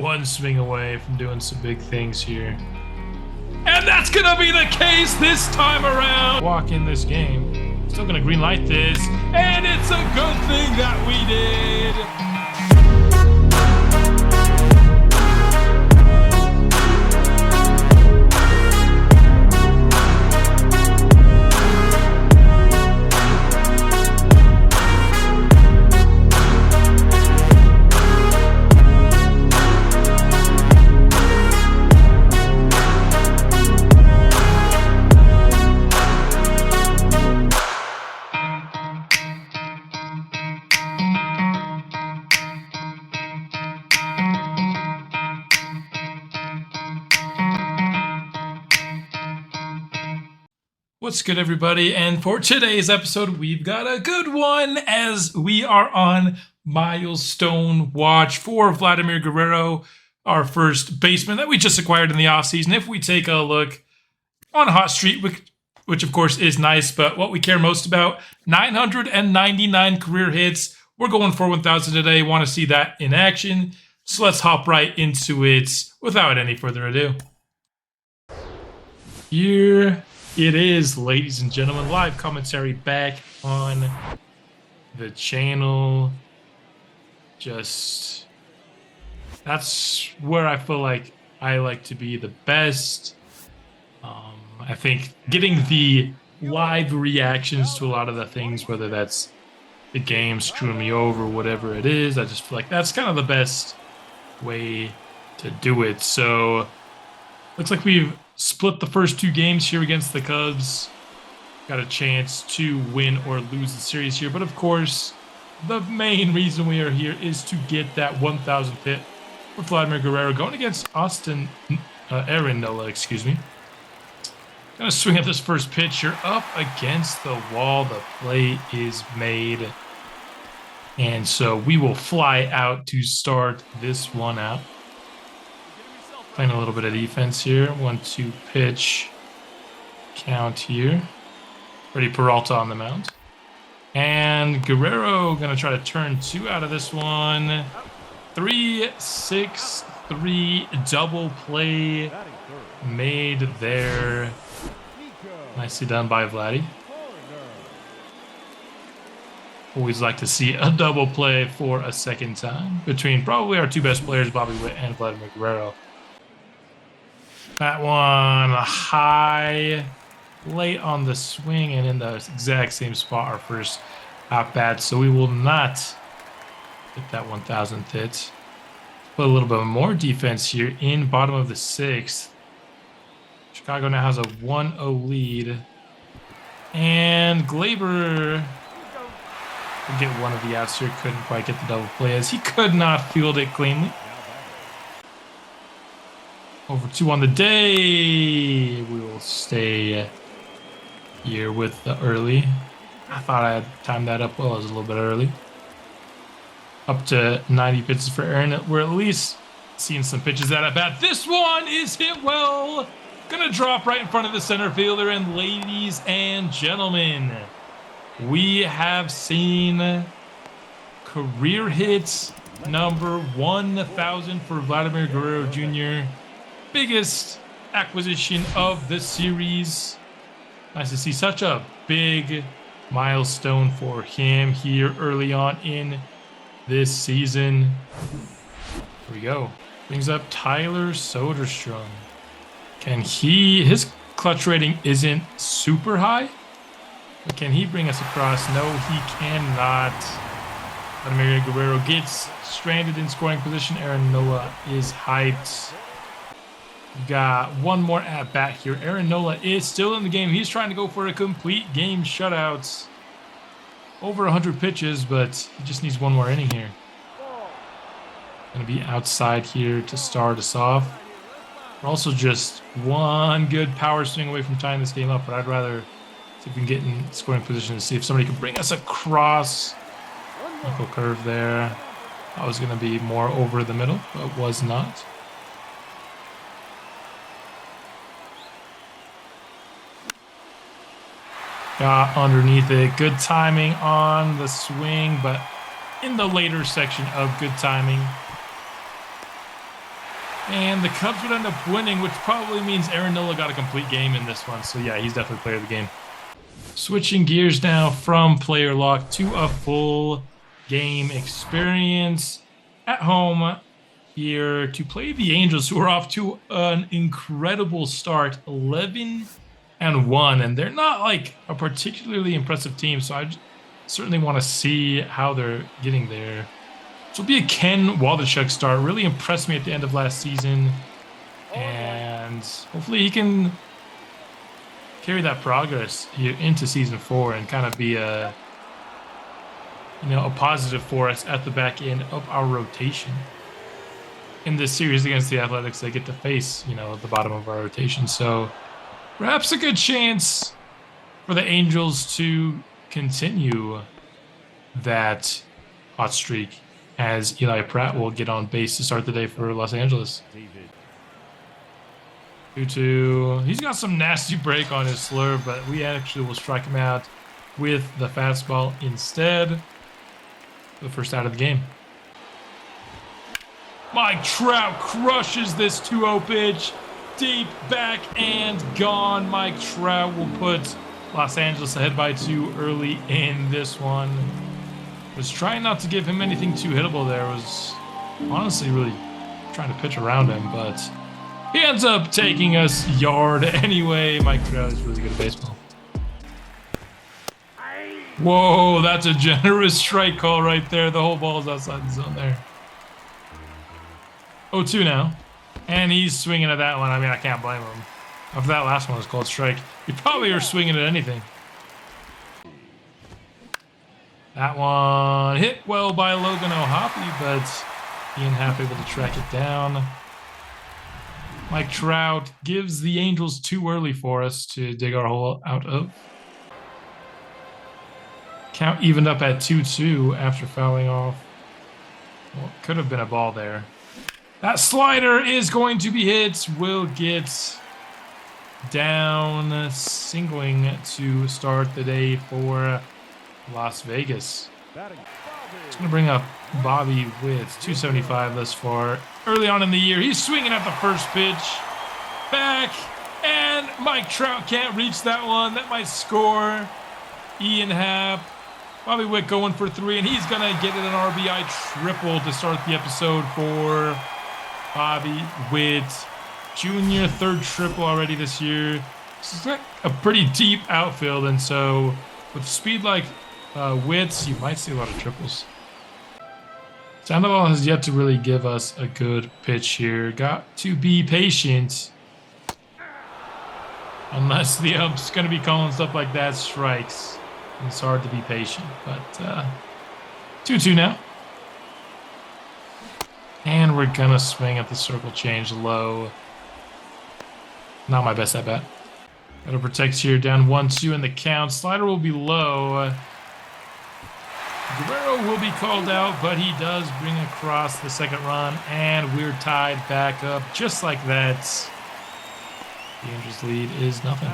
one swing away from doing some big things here. And that's gonna be the case this time around. Walk in this game. Still gonna green light this. And it's a good thing that we did. What's good, everybody? And for today's episode, we've got a good one as we are on Milestone watch for Vladimir Guerrero, our first baseman that we just acquired in the offseason. If we take a look on Hot Street, which of course is nice, but what we care most about, 999 career hits. We're going for 1,000 today. Want to see that in action. So let's hop right into it without any further ado. Here it is, ladies and gentlemen, live commentary back on the channel. That's where I feel like I like to be the best. I think getting the live reactions to a lot of the things, whether that's the game screwing me over, whatever it is, I just feel like that's kind of the best way to do it. So looks like we've split the first two games here against the Cubs. Got a chance to win or lose the series here. But of course, the main reason we are here is to get that 1,000th hit with Vladimir Guerrero going against Aaron Nola, excuse me. Gonna swing at this first pitch here up against the wall. The play is made. And so we will fly out to start this one out. Playing a little bit of defense here. 1-2 pitch count here. Freddie Peralta on the mound. And Guerrero going to try to turn two out of this one. 3-6-3 double play made there. Nicely done by Vladdy. Always like to see a double play for a second time between probably our two best players, Bobby Witt and Vladimir Guerrero. That one high, late on the swing, and in the exact same spot our first at-bat. So we will not get that 1,000th hit. Put a little bit more defense here in bottom of the sixth. Chicago now has a 1-0 lead. And Glaber will get one of the outs here. Couldn't quite get the double play as he could not field it cleanly. Over 2 on the day. We will stay here with the early. I thought I had timed that up well. I was a little bit early. Up to 90 pitches for Aaron. We're at least seeing some pitches at bat. This one is hit well. Gonna drop right in front of the center fielder. And ladies and gentlemen, we have seen career hits number 1,000 for Vladimir Guerrero Jr. Biggest acquisition of the series. Nice to see such a big milestone for him here early on in this season. Here we go. Brings up Tyler Soderstrom. His clutch rating isn't super high, but can he bring us across? No, he cannot. Vladimir Guerrero gets stranded in scoring position. Aaron Nola is hyped. Got one more at bat here. Aaron Nola is still in the game. He's trying to go for a complete game shutout. Over 100 pitches, but he just needs one more inning here. Going to be outside here to start us off. We're also just one good power swing away from tying this game up, but I'd rather see if we can get in scoring position to see if somebody can bring us across. Knuckle curve there. That was going to be more over the middle, but was not. Got underneath it. Good timing on the swing, but in the later section of good timing. And the Cubs would end up winning, which probably means Aaron Nola got a complete game in this one. So yeah, he's definitely player of the game. Switching gears now from player lock to a full game experience at home here to play the Angels, who are off to an incredible start, 11-1, and they're not like a particularly impressive team. So I certainly want to see how they're getting there. This will be a Ken Waldachuk start. Really impressed me at the end of last season. And hopefully he can carry that progress into season 4 and kind of be a positive for us at the back end of our rotation. In this series against the Athletics, they get to face, at the bottom of our rotation. So perhaps a good chance for the Angels to continue that hot streak, as Eli Pratt will get on base to start the day for Los Angeles. 2-2. He's got some nasty break on his slurve, but we actually will strike him out with the fastball instead. The first out of the game. Mike Trout crushes this 2-0 pitch. Deep back and gone. Mike Trout will put Los Angeles ahead by 2 early in this one. Was trying not to give him anything too hittable there. Was honestly really trying to pitch around him, but he ends up taking us yard anyway. Mike Trout is really good at baseball. Whoa, that's a generous strike call right there. The whole ball is outside the zone there. 0-2 now. And he's swinging at that one. I mean, I can't blame him. After that last one was called strike, he probably are swinging at anything. That one hit well by Logan O'Hoppe, but Ian Happ able to track it down. Mike Trout gives the Angels too early for us to dig our hole out of. Count evened up at 2-2 after fouling off. Well, could have been a ball there. That slider is going to be hit. Will get down, singling to start the day for Las Vegas. It's going to bring up Bobby with 275 thus far. Early on in the year, he's swinging at the first pitch. Back, and Mike Trout can't reach that one. That might score. Ian Happ. Bobby Witt going for 3, and he's going to get an RBI triple to start the episode for Bobby Witt Jr. Third triple already this year. This is like a pretty deep outfield, and so with speed like Witt's, you might see a lot of triples. Sandoval has yet to really give us a good pitch here. Got to be patient. Unless the ump's going to be calling stuff like that strikes. It's hard to be patient, but 2-2 now. And we're going to swing at the circle change low. Not my best at bat. Got to protect here, down 1-2 in the count. Slider will be low. Guerrero will be called out, but he does bring across the second run, and we're tied back up just like that. The Angels' lead is nothing.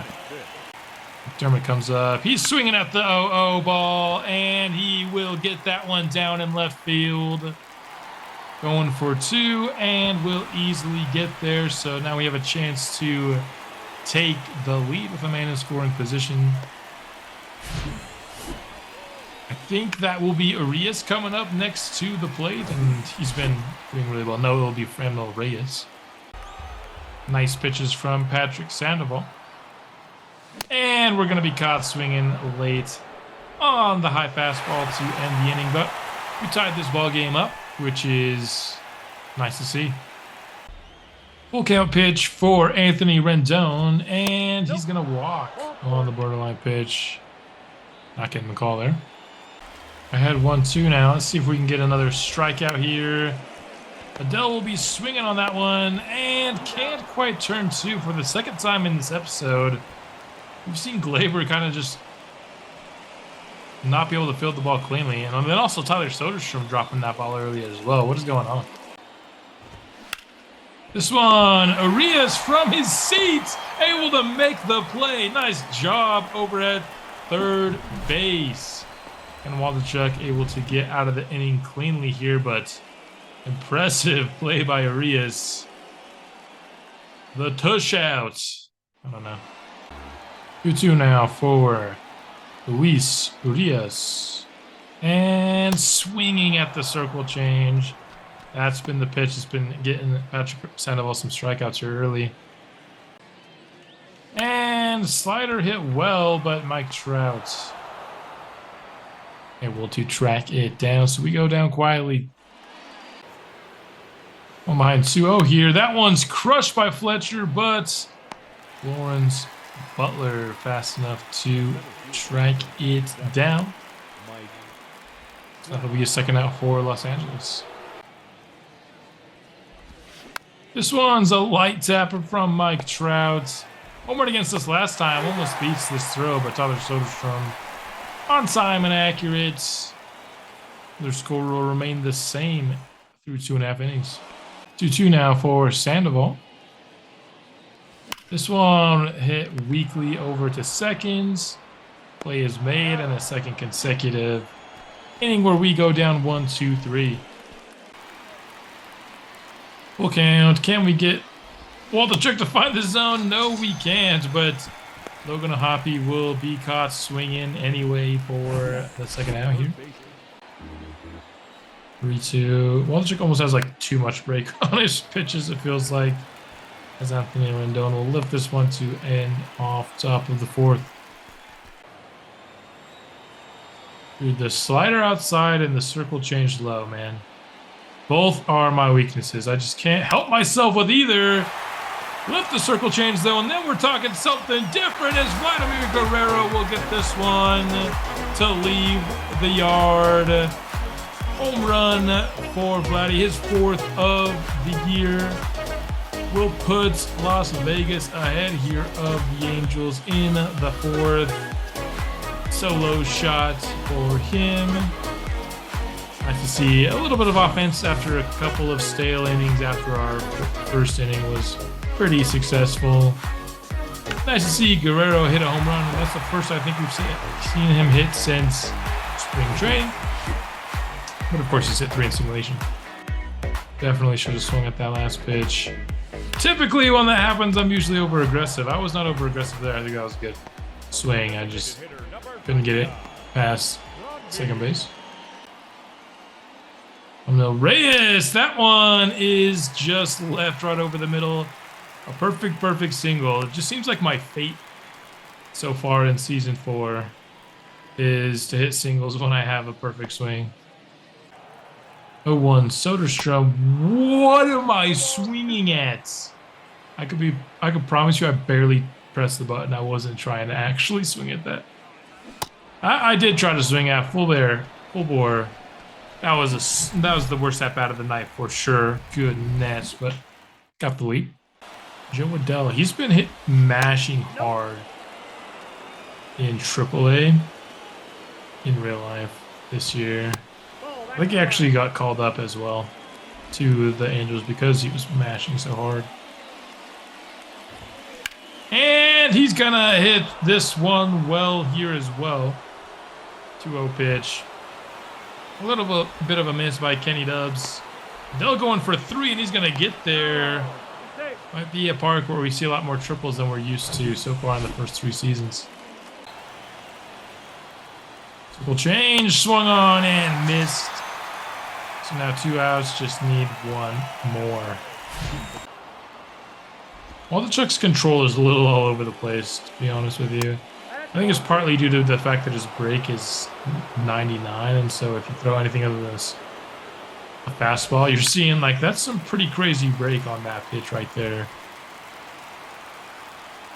McDermott comes up. He's swinging at the 0-0 ball, and he will get that one down in left field. Going for 2, and will easily get there. So now we have a chance to take the lead with a man in scoring position. I think that will be Arias coming up next to the plate, and he's been doing really well. No, it'll be Franmil Reyes. Nice pitches from Patrick Sandoval. And we're going to be caught swinging late on the high fastball to end the inning, but we tied this ball game up, which is nice to see. Full count pitch for Anthony Rendon, and he's going to walk on the borderline pitch. Not getting the call there. I had 1-2 now. Let's see if we can get another strikeout here. Adele will be swinging on that one and can't quite turn 2 for the second time in this episode. We've seen Glaber kind of just not be able to field the ball cleanly. And then also Tyler Soderstrom dropping that ball early as well. What is going on? This one, Arias from his seat, able to make the play. Nice job over at third base. And Waldachuk able to get out of the inning cleanly here, but impressive play by Arias. the tush out. I don't know. 2-2 now for Luis Urias. And swinging at the circle change. That's been the pitch. It's been getting Patrick Sandoval some strikeouts here early. And slider hit well, but Mike Trout able to track it down. So we go down quietly. One behind 2-0 here. That one's crushed by Fletcher, but Lawrence Butler fast enough to track it down. So that'll be a second out for Los Angeles. This one's a light tapper from Mike Trout. Homered against us last time. Almost beats this throw by Tyler Soderstrom. On time and accurate. Their score will remain the same through 2.5 innings. 2-2 now for Sandoval. This one hit weakly over to seconds. Play is made and a second consecutive inning where we go down 1-2-3. Full count. Can we get Waldichuk to find the zone? No, we can't, but Logan Hoppy will be caught swinging anyway for the second out here. 3-2. Waldichuk almost has like too much break on his pitches, it feels like. As Anthony Rendon will lift this one to end off top of the fourth. Dude, the slider outside and the circle change low, man. Both are my weaknesses. I just can't help myself with either. Lift the circle change, though, and then we're talking something different as Vladimir Guerrero will get this one to leave the yard. Home run for Vladdy, his fourth of the year. Will put Las Vegas ahead here of the Angels in the fourth. Solo shot for him. Nice to see a little bit of offense after a couple of stale innings after our first inning was pretty successful. Nice to see Guerrero hit a home run. That's the first I think we've seen him hit since spring training. But of course, he's hit 3 in simulation. Definitely should have swung at that last pitch. Typically, when that happens, I'm usually over-aggressive. I was not over-aggressive there. I think that was a good swing. I just couldn't get it past second base. No, Reyes, that one is just left right over the middle. A perfect single. It just seems like my fate so far in season 4 is to hit singles when I have a perfect swing. 0-1 Soderstrom. What am I swinging at? I could promise you I barely pressed the button. I wasn't trying to actually swing at that. I did try to swing at full bore. That was the worst at bat of the night for sure. Goodness, but got the lead. Joe Adell, he's been mashing hard in AAA in real life this year. I think he actually got called up as well to the Angels because he was mashing so hard. And he's gonna hit this one well here as well. 2-0 pitch. A little bit of a miss by Kenny Dubs. Dell going for 3, and he's going to get there. Might be a park where we see a lot more triples than we're used to so far in the first 3 seasons. Triple change, swung on and missed. So now 2 outs, just need 1 more. Waldichuk's control is a little all over the place, to be honest with you. I think it's partly due to the fact that his break is 99, and so if you throw anything other than a fastball, you're seeing like that's some pretty crazy break on that pitch right there.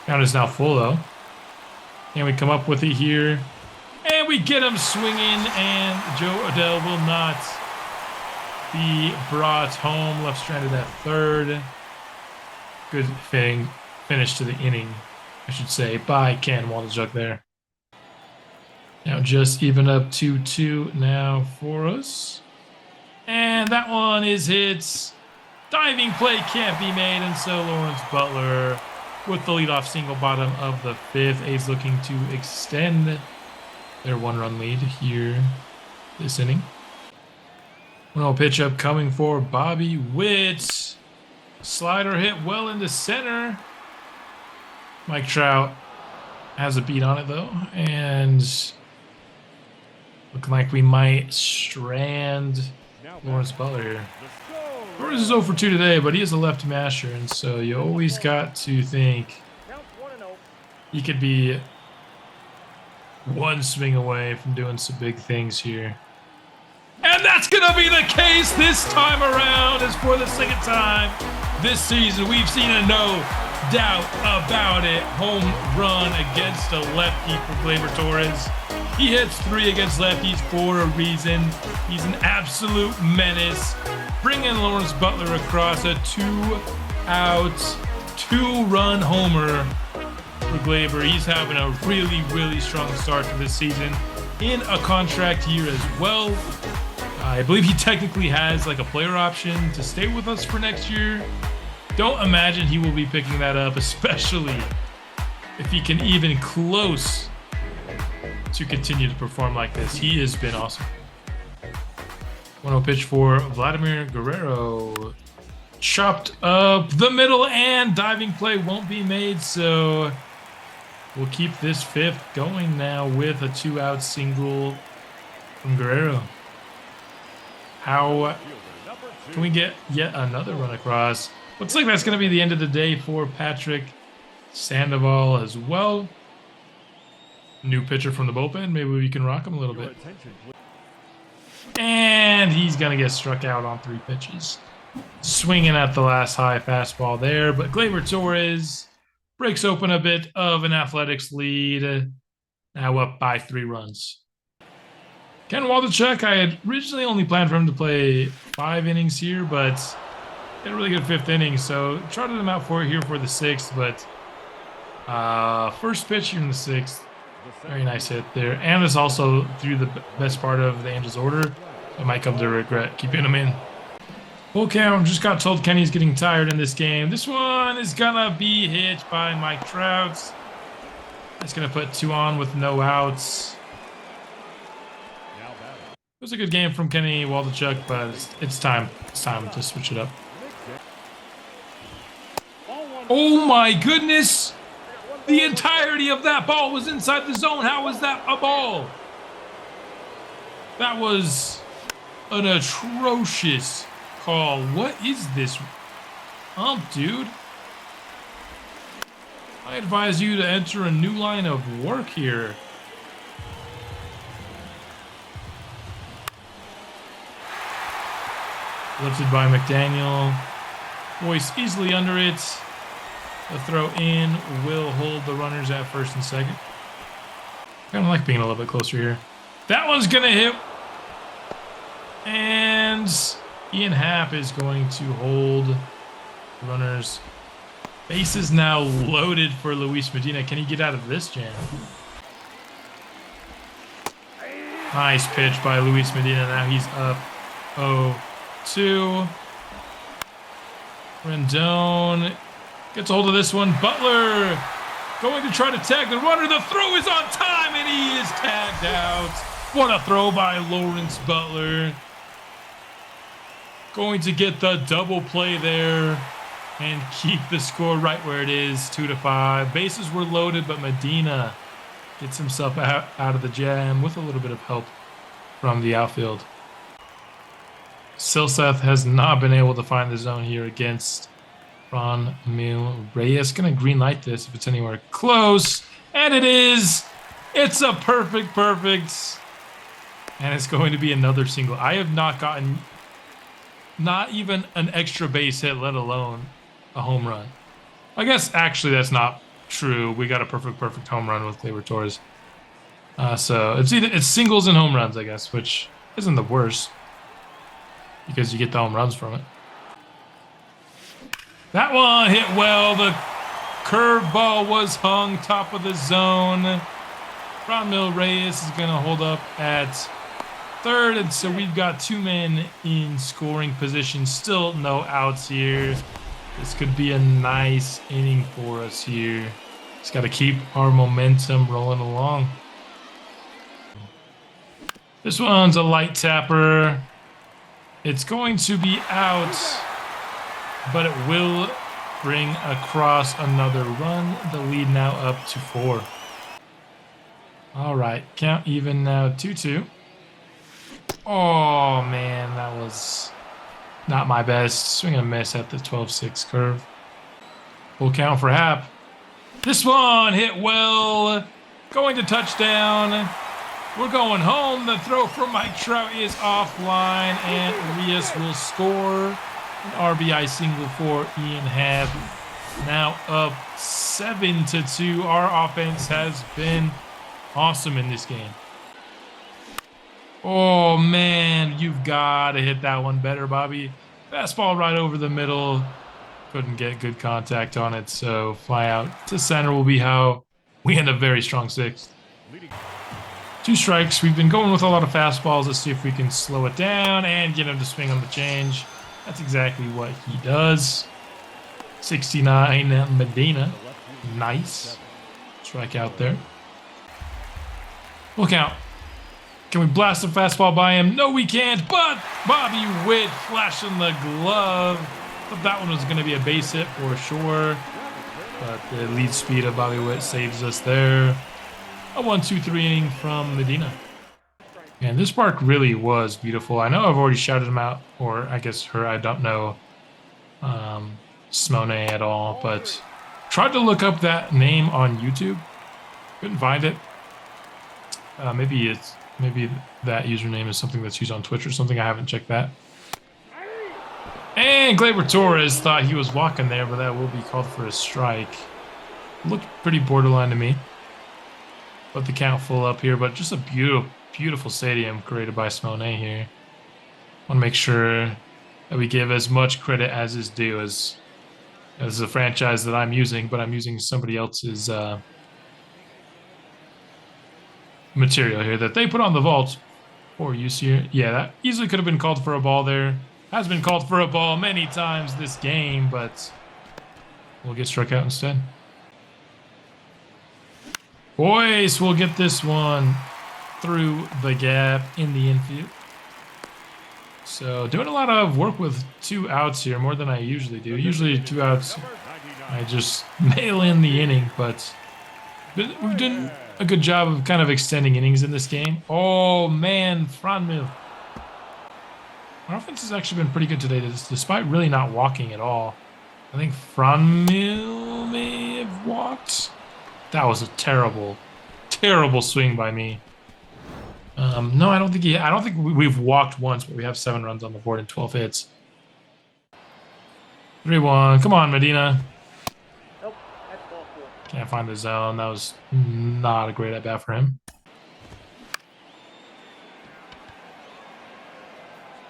Count is now full though. And we come up with it here. And we get him swinging, and Joe Adell will not be brought home. Left stranded at third. Good finish to the inning, I should say, by Ken Waldichuk there. Now just even up 2-2 now for us. And that one is hit. Diving play can't be made, and so Lawrence Butler with the leadoff single bottom of the 5th. A's looking to extend their 1-run lead here this inning. 1-0 pitch up coming for Bobby Witt. Slider hit well into center. Mike Trout has a beat on it, though. And looking like we might strand Lawrence Butler here. Lawrence is 0 for 2 today, but he is a lefty masher, and so you always got to think he could be one swing away from doing some big things here. And that's going to be the case this time around, as for the second time this season. We've seen a no doubt about it home run against a lefty for Gleyber Torres. He hits 3 against lefties for a reason. He's an absolute menace. Bringing Lawrence Butler across a 2-out, 2-run homer for Gleyber. He's having a really, really strong start to this season in a contract year as well. I believe he technically has like a player option to stay with us for next year. Don't imagine he will be picking that up, especially if he can even close to continue to perform like this. He has been awesome. 1-0 pitch for Vladimir Guerrero. Chopped up the middle, and diving play won't be made, so we'll keep this 5th going now with a 2-out single from Guerrero. How can we get yet another run across? Looks like that's going to be the end of the day for Patrick Sandoval as well. New pitcher from the bullpen. Maybe we can rock him a little bit. And he's going to get struck out on 3 pitches. Swinging at the last high fastball there. But Gleyber Torres breaks open a bit of an Athletics lead. Now up by 3 runs. Ken Waldichuk, I had originally only planned for him to play 5 innings here, but he had a really good 5th inning. So charted him out for here for the 6th. But first pitch here in the 6th. Very nice hit there. And this also threw the best part of the Angels' order. I might come to regret keeping him in. Okay, I just got told Kenny's getting tired in this game. This one is going to be hit by Mike Trout. That's going to put 2 on with no outs. It was a good game from Kenny Waldichuk, but it's time. It's time to switch it up. Oh my goodness! The entirety of that ball was inside the zone. How was that a ball? That was an atrocious call. What is this dude? I advise you to enter a new line of work here. Lifted by McDaniel. Voice easily under it. The throw in will hold the runners at first and second. Kind of like being a little bit closer here. That one's going to hit. And Ian Happ is going to hold the runners. Base is now loaded for Luis Medina. Can he get out of this jam? Nice pitch by Luis Medina. Now he's up 0-2. Rendon gets a hold of this one. Butler going to try to tag the runner. The throw is on time, and he is tagged out. What a throw by Lawrence Butler. Going to get the double play there and keep the score right where it is, 2-5. Bases were loaded, but Medina gets himself out of the jam with a little bit of help from the outfield. Silseth has not been able to find the zone here against Ron Mil Reyes. Going to green light this if it's anywhere close. And it is. It's a perfect. And it's going to be another single. I have not gotten not even an extra base hit, let alone a home run. I guess actually that's not true. We got a perfect home run with Gleyber Torres. So it's singles and home runs, I guess, which isn't the worst because you get the home runs from it. That one hit well. The curveball was hung top of the zone. Ron Mil Reyes is going to hold up at third, and so we've got 2 men in scoring position. Still no outs here. This could be a nice inning for us here. Just got to keep our momentum rolling along. This one's a light tapper. It's going to be out. but it will bring across another run. The lead now up to 4. All right, count even now, 2-2. Oh, man, that was not my best. Swing and a miss at the 12-6 curve. Full count for Hap. This one hit well. Going to touchdown. We're going home. The throw from Mike Trout is offline, and Urias will score. An RBI single for Ian Happ. Now up 7-2. Our offense has been awesome in this game. Oh, man, you've got to hit that one better, Bobby. Fastball right over the middle. Couldn't get good contact on it, so fly out to center will be how we end up very strong 6th. 2 strikes. We've been going with a lot of fastballs. Let's see if we can slow it down and get him to swing on the change. That's exactly what he does. 69 Medina. Nice. Strike out there. Full count. Can we blast a fastball by him? No, we can't, but Bobby Witt flashing the glove. Thought that one was going to be a base hit for sure, but the lead speed of Bobby Witt saves us there. A 1-2-3 inning from Medina. And this park really was beautiful. I know I've already shouted him out, or I guess her, I don't know Simone at all, but tried to look up that name on YouTube. Couldn't find it. Maybe that username is something that's used on Twitch or something. I haven't checked that. And Gleyber Torres thought he was walking there, but that will be called for a strike. Looked pretty borderline to me. But the count full up here, but just a beautiful, beautiful stadium created by Simone here. Want to make sure that we give as much credit as is due as the franchise that I'm using, but I'm using somebody else's material here that they put on the vault for use here. Yeah, that easily could have been called for a ball there. Has been called for a ball many times this game, but we'll get struck out instead. Boyce will get this one through the gap in the infield. So doing a lot of work with 2 outs here, more than I usually do. Usually 2 outs, I just mail in the inning, but we've done a good job of kind of extending innings in this game. Oh, man, Franmil. Our offense has actually been pretty good today, despite really not walking at all. I think Franmil may have walked. That was a terrible, terrible swing by me. No, I don't think we've walked once, but we have 7 runs on the board and 12 hits. 3-1. Come on, Medina. Nope, that's ball 4. Can't find the zone. That was not a great at bat for him.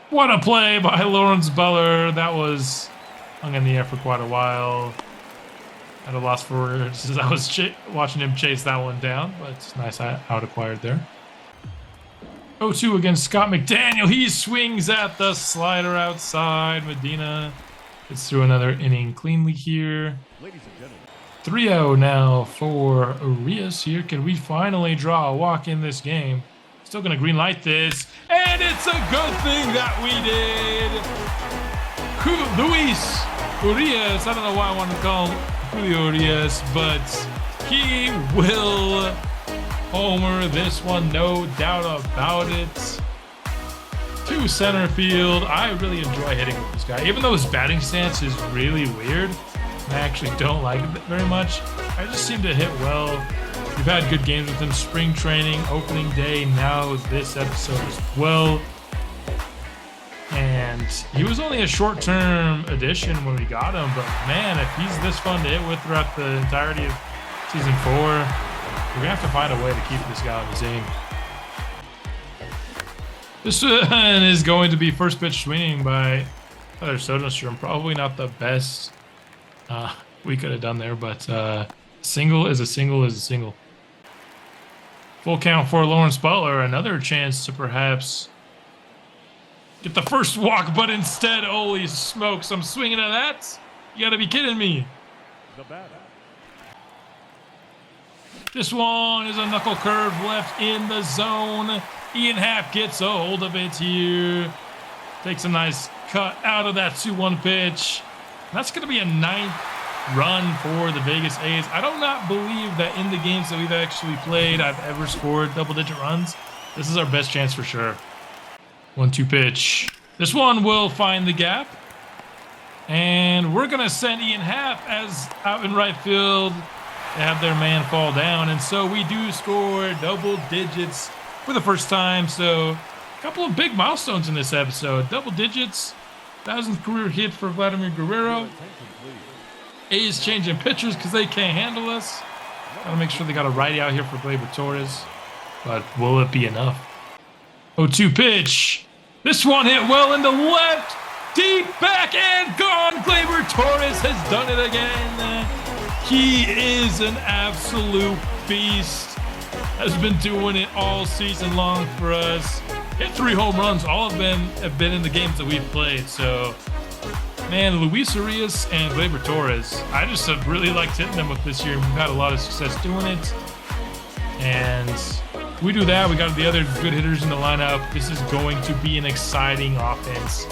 What a play by Lawrence Buller. That was hung in the air for quite a while. At a loss for words as I was watching him chase that one down, but it's nice out acquired there. 0-2 against Scott McDaniel. He swings at the slider outside. Medina gets through another inning cleanly here. 3-0 now for Urias here. Can we finally draw a walk in this game? Still going to green light this, and it's a good thing that we did. Luis Urias, I don't know why I wanted to call him Julio Urias, but he will homer this one, no doubt about it. To center field. I really enjoy hitting with this guy, even though his batting stance is really weird. I actually don't like it very much. I just seem to hit well. We've had good games with him, spring training, opening day, now this episode as well. And he was only a short-term addition when we got him, but man, if he's this fun to hit with throughout the entirety of Season 4, we're going to have to find a way to keep this guy on the team. This one is going to be first pitch swinging by Tyler Soderstrom. Probably not the best we could have done there, but single is a single is a single. Full count for Lawrence Butler. Another chance to perhaps get the first walk, but instead, holy smokes, I'm swinging at that? You gotta be kidding me. This one is a knuckle curve left in the zone. Ian Happ gets a hold of it here. Takes a nice cut out of that 2-1 pitch. That's going to be a 9th run for the Vegas A's. I do not believe that in the games that we've actually played, I've ever scored double-digit runs. This is our best chance for sure. 1-2 pitch. This one will find the gap. And we're going to send Ian Happ as out in right field to have their man fall down. And so we do score double digits for the first time. So a couple of big milestones in this episode. Double digits. 1,000th career hit for Vladimir Guerrero. A's changing pitchers because they can't handle us. Gotta make sure they got a righty out here for Gleyber Torres. But will it be enough? 0-2 pitch. This one hit well into left. Deep back and gone. Gleyber Torres has done it again. He is an absolute beast. Has been doing it all season long for us. Hit 3 home runs. All of them have been in the games that we've played. So, man, Luis Urias and Gleyber Torres, I just have really liked hitting them with this year. We've had a lot of success doing it. And we do that. We got the other good hitters in the lineup. This is going to be an exciting offense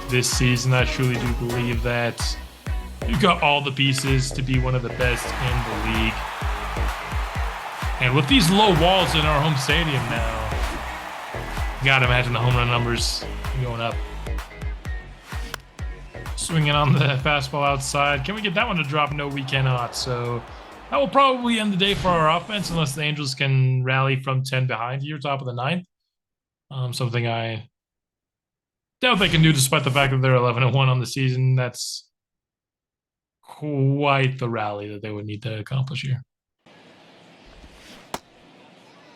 this season. I truly do believe that you've got all the pieces to be one of the best in the league. And with these low walls in our home stadium now, you gotta imagine the home run numbers going up. Swinging on the fastball outside. Can we get that one to drop? No, we cannot. So that will probably end the day for our offense unless the Angels can rally from 10 behind here, top of the 9th. Something I doubt they can do despite the fact that they're 11-1 on the season. That's quite the rally that they would need to accomplish here.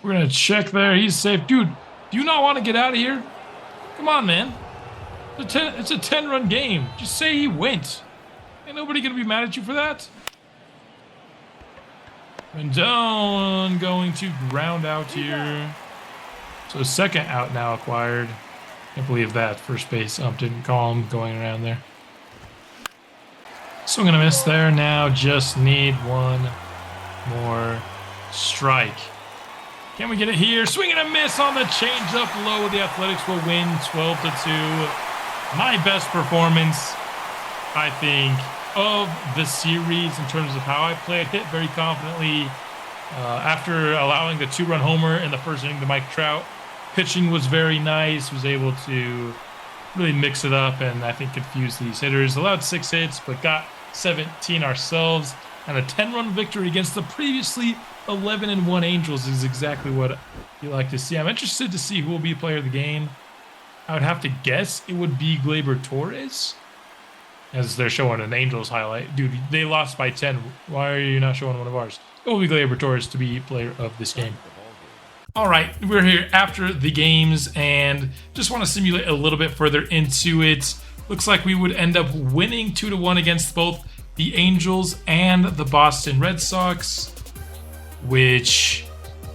We're going to check there. He's safe. Dude, do you not want to get out of here? Come on, man. It's a 10-run game. Just say he went. Ain't nobody going to be mad at you for that. Rendon going to ground out here. So second out now acquired. Can't believe that. First base didn't call him going around there. Swing and a miss there. Now just need one more strike. Can we get it here? Swing and a miss on the changeup low. The Athletics will win 12-2. My best performance, I think, of the series in terms of how I played. Hit very confidently after allowing the 2-run homer in the first inning to Mike Trout. Pitching was very nice. Was able to really mix it up and I think confuse these hitters. Allowed 6 hits, but got 17 ourselves. And a 10-run victory against the previously 11-1 Angels is exactly what you like to see. I'm interested to see who will be player of the game. I would have to guess it would be Gleyber Torres, as they're showing an Angels highlight. Dude, they lost by 10. Why are you not showing one of ours? It will be Gleyber Torres to be player of this game. All right, we're here after the games and just want to simulate a little bit further into it. Looks like we would end up winning 2-1 against both the Angels and the Boston Red Sox, which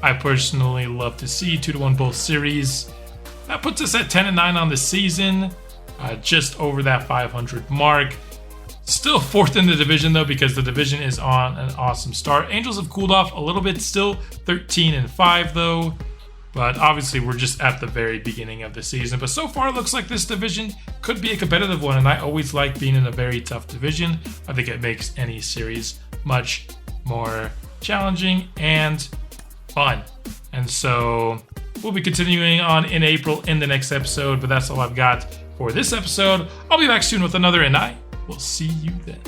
I personally love to see. 2-1 both series. That puts us at 10-9 on the season, just over that 500 mark. Still 4th in the division though, because the division is on an awesome start. Angels have cooled off a little bit, still 13-5 though. But obviously we're just at the very beginning of the season. But so far it looks like this division could be a competitive one, and I always like being in a very tough division. I think it makes any series much more challenging and fun. And so we'll be continuing on in April in the next episode, but that's all I've got for this episode. I'll be back soon with another, and I will see you then.